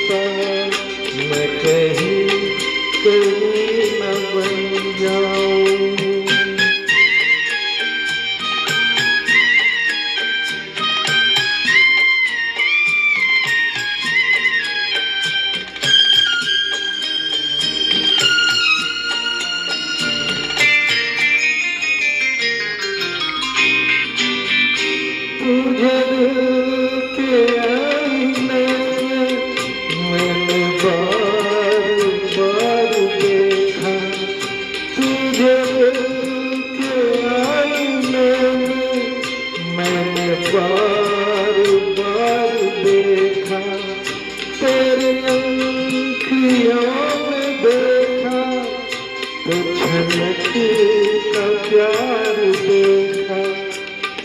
कविता मैं कहीं कहीं न बन जाऊं। तुझे के आईने मैंने बार बार देखा, तुझे के आईने मैंने बार बार देखा, तेरी आँखियों में देखा तो झलक का प्यार देखा,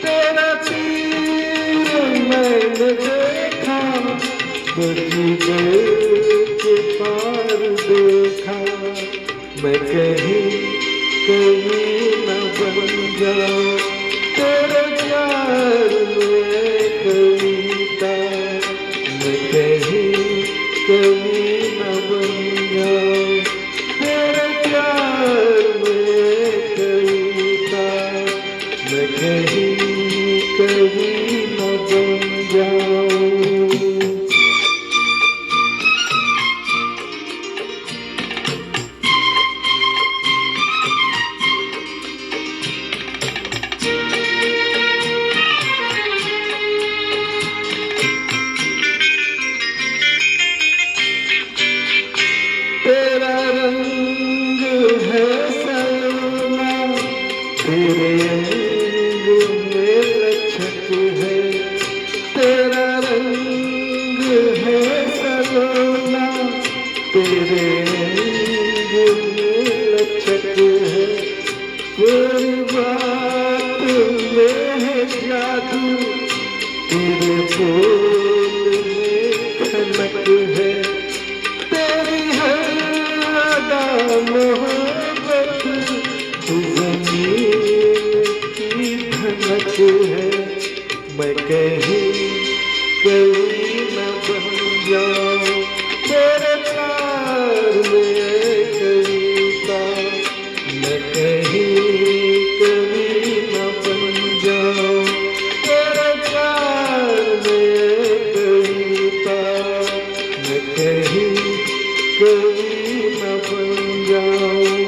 तेरा तीर मैंने देखा तो जिगर के पार देखा। मैं कहीं कहीं न बन जाऊं तेरे प्यार में कविता, मैं कहीं कहीं न बन जाऊं तेरे प्यार में कविता, मैं कहीं कहीं न बन जाऊं। तेरा रंग है सलोना, तेरे अंग में लचक है, तेरा रंग है सलोना, तेरे अंग में लचक है, कोई बात में है जादू, तेरे बोल में खनक है, तेरी हर अदा मोहब्बत ज़मीन की धड़क है। मैं कहीं कहीं न बन जाऊं तेरे प्यार में कविता, मैं कहीं कहीं न बन जाऊं तेरे प्यार में कविता, मैं कहीं कहीं न बन जाऊं।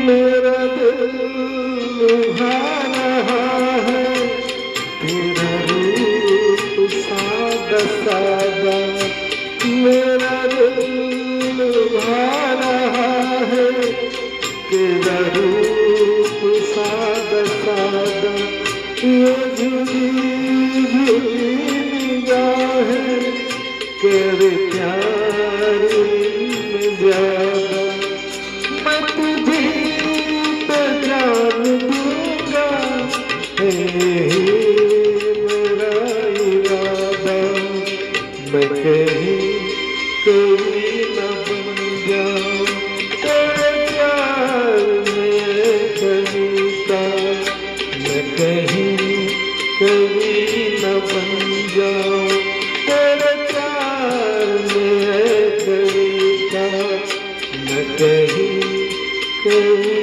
मेरा दिल लुभा रहा है, तेरा रूप सादा सादा, मेरा दिल लुभा रहा है, तेरा रूप सादा सादा, ये झुकी झुकी निगाहें तेरे प्यार में ज्यादा, मैं तुझे तो जान दूंगा है मेरा इरादा, मैं कहीं कहीं न बन जाऊं तेरे प्यार में कविता, मैं कहीं कहीं न बन जाऊं तेरे प्यार में कविता, मैं कहीं कहीं